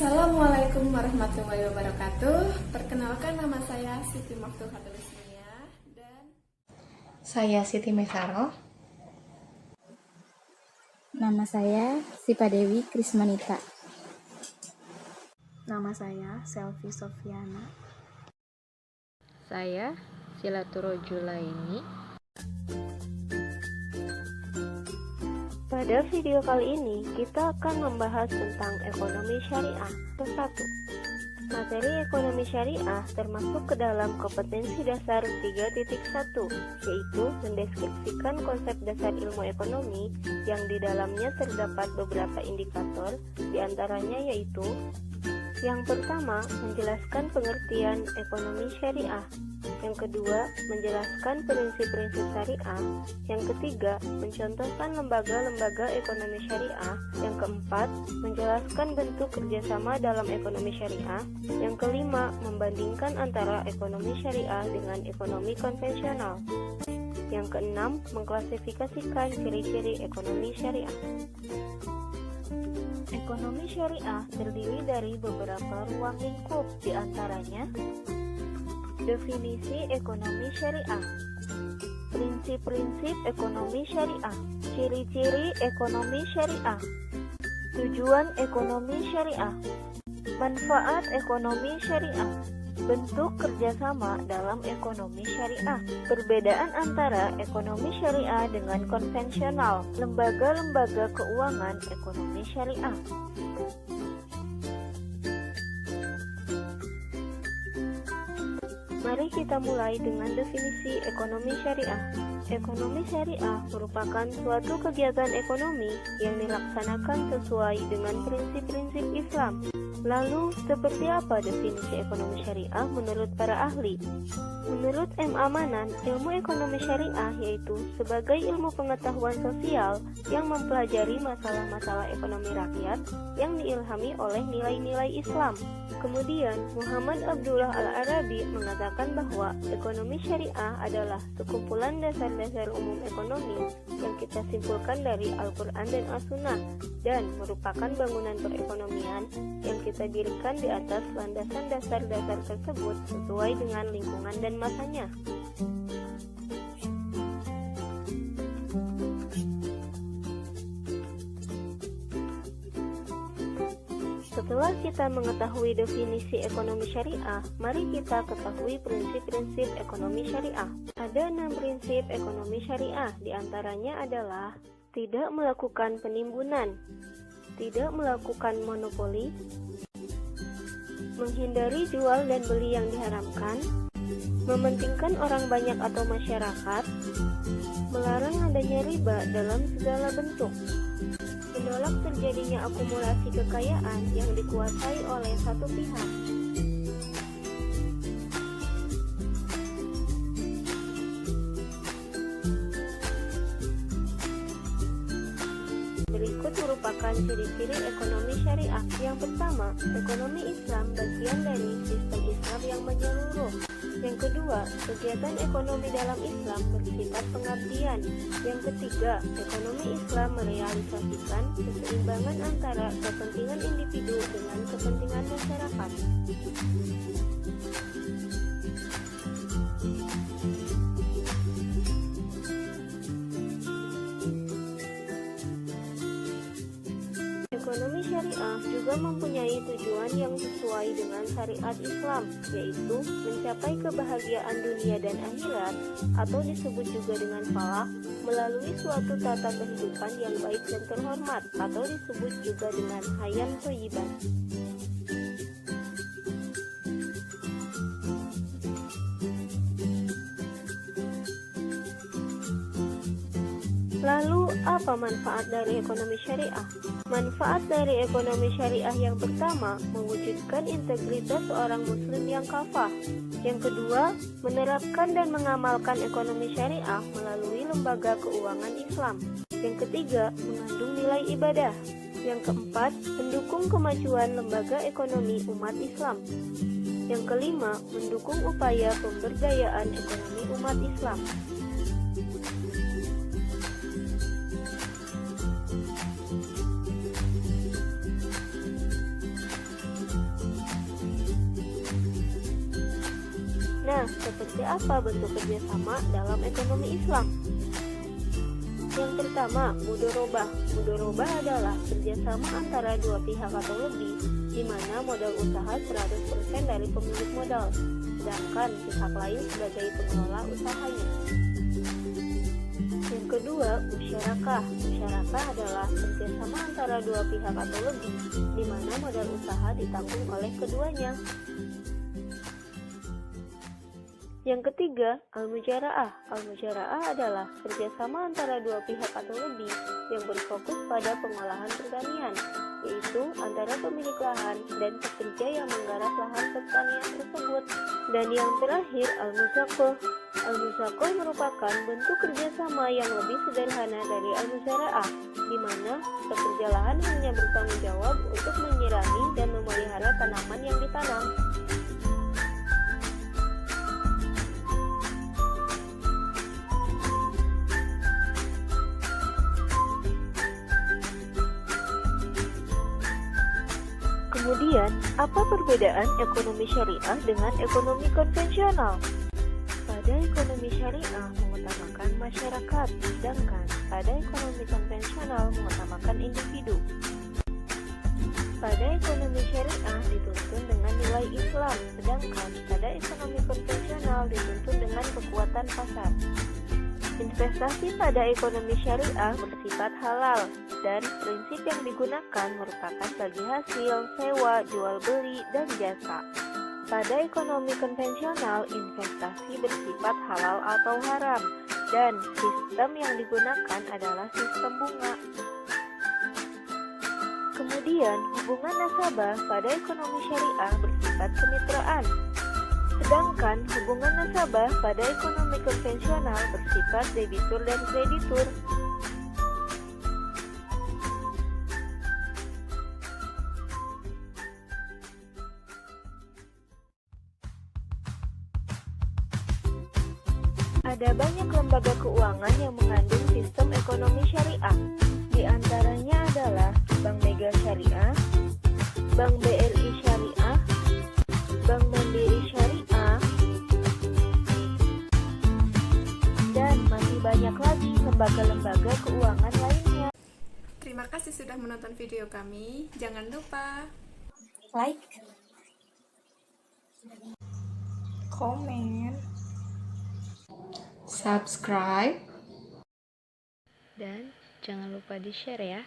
Assalamualaikum warahmatullahi wabarakatuh. Perkenalkan, nama saya Siti Maftuhatul Ismiyah dan Saya Siti Mesaro. Nama saya Sipa Dewi Krismanita. Nama saya Selvi Sofiana. Saya Silaturo Julaini. Pada video kali ini, kita akan membahas tentang ekonomi syariah. Ke-1. Materi ekonomi syariah termasuk ke dalam kompetensi dasar 3.1, yaitu mendeskripsikan konsep dasar ilmu ekonomi yang di dalamnya terdapat beberapa indikator, diantaranya yaitu: yang pertama, menjelaskan pengertian ekonomi syariah. Yang kedua, menjelaskan prinsip-prinsip syariah. Yang ketiga, mencontohkan lembaga-lembaga ekonomi syariah. Yang keempat, menjelaskan bentuk kerjasama dalam ekonomi syariah. Yang kelima, membandingkan antara ekonomi syariah dengan ekonomi konvensional. Yang keenam, mengklasifikasikan ciri-ciri ekonomi syariah. Ekonomi syariah terdiri dari beberapa ruang lingkup, diantaranya: definisi ekonomi syariah, prinsip-prinsip ekonomi syariah, ciri-ciri ekonomi syariah, tujuan ekonomi syariah, manfaat ekonomi syariah, bentuk kerjasama dalam ekonomi syariah, perbedaan antara ekonomi syariah dengan konvensional, lembaga-lembaga keuangan ekonomi syariah. Mari kita mulai dengan definisi ekonomi syariah. Ekonomi syariah merupakan suatu kegiatan ekonomi yang dilaksanakan sesuai dengan prinsip-prinsip Islam. Lalu, seperti apa definisi ekonomi syariah menurut para ahli? Menurut M. Amanan, ilmu ekonomi syariah yaitu sebagai ilmu pengetahuan sosial yang mempelajari masalah-masalah ekonomi rakyat yang diilhami oleh nilai-nilai Islam. Kemudian, Muhammad Abdullah Al-Arabi mengatakan bahwa ekonomi syariah adalah sekumpulan dasar-dasar umum ekonomi yang kita simpulkan dari Al-Quran dan As-Sunnah dan merupakan bangunan perekonomian yang kita dirikan di atas landasan dasar-dasar tersebut sesuai dengan lingkungan dan masanya. Setelah kita mengetahui definisi ekonomi syariah, mari kita ketahui prinsip-prinsip ekonomi syariah. Ada 6 prinsip ekonomi syariah, diantaranya adalah: tidak melakukan penimbunan, tidak melakukan monopoli, menghindari jual dan beli yang diharamkan, mementingkan orang banyak atau masyarakat, melarang adanya riba dalam segala bentuk, menolak terjadinya akumulasi kekayaan yang dikuasai oleh satu pihak. Berikut merupakan ciri-ciri ekonomi syariah. Yang pertama, ekonomi Islam bagian dari sistem Islam yang menyeluruh. Yang kedua, kegiatan ekonomi dalam Islam bersifat pengabdian. Yang ketiga, ekonomi Islam merealisasikan keseimbangan antara kepentingan individu dengan kepentingan masyarakat. Ekonomi syariah juga mempunyai tujuan yang sesuai dengan syariat Islam, yaitu mencapai kebahagiaan dunia dan akhirat, atau disebut juga dengan falah, melalui suatu tata kehidupan yang baik dan terhormat, atau disebut juga dengan hayat thayyiban. Lalu, apa manfaat dari ekonomi syariah? Manfaat dari ekonomi syariah yang pertama, mewujudkan integritas seorang muslim yang kafah. Yang kedua, menerapkan dan mengamalkan ekonomi syariah melalui lembaga keuangan Islam. Yang ketiga, mengandung nilai ibadah. Yang keempat, mendukung kemajuan lembaga ekonomi umat Islam. Yang kelima, mendukung upaya pemberdayaan ekonomi umat Islam. Nah, seperti apa bentuk kerjasama dalam ekonomi Islam? Yang pertama, mudorobah. Mudorobah adalah kerjasama antara dua pihak atau lebih, di mana modal usaha 100% dari pemilik modal, sedangkan pihak lain sebagai pengelola usahanya. Yang kedua, musyarakah. Musyarakah adalah kerjasama antara dua pihak atau lebih, di mana modal usaha ditanggung oleh keduanya. Yang ketiga, al-mujara'ah. Al-mujara'ah adalah kerjasama antara dua pihak atau lebih yang berfokus pada pengolahan pertanian, yaitu antara pemilik lahan dan pekerja yang menggarap lahan pertanian tersebut. Dan yang terakhir, al-muzakoh. Al-muzakoh merupakan bentuk kerjasama yang lebih sederhana dari al-mujara'ah, di mana pekerja lahan hanya bertanggung jawab untuk menyirami dan memelihara tanaman yang ditanam. Kemudian, apa perbedaan ekonomi syariah dengan ekonomi konvensional? Pada ekonomi syariah mengutamakan masyarakat, sedangkan pada ekonomi konvensional mengutamakan individu. Pada ekonomi syariah dituntun dengan nilai Islam, sedangkan pada ekonomi konvensional dituntun dengan kekuatan pasar. Investasi pada ekonomi syariah bersifat halal, dan prinsip yang digunakan merupakan bagi hasil, sewa, jual beli, dan jasa. Pada ekonomi konvensional, investasi bersifat halal atau haram, dan sistem yang digunakan adalah sistem bunga. Kemudian, hubungan nasabah pada ekonomi syariah bersifat kemitraan, sedangkan hubungan nasabah pada ekonomi konvensional bersifat debitur dan kreditur. Ada banyak lembaga keuangan yang mengandung sistem ekonomi syariah. Di antaranya adalah Bank Mega Syariah, Bank BRI Syariah, Bank Mandiri Syariah, dan masih banyak lagi lembaga-lembaga keuangan lainnya. Terima kasih sudah menonton video kami. Jangan lupa Like, Komen, subscribe, Dan jangan lupa di-share ya.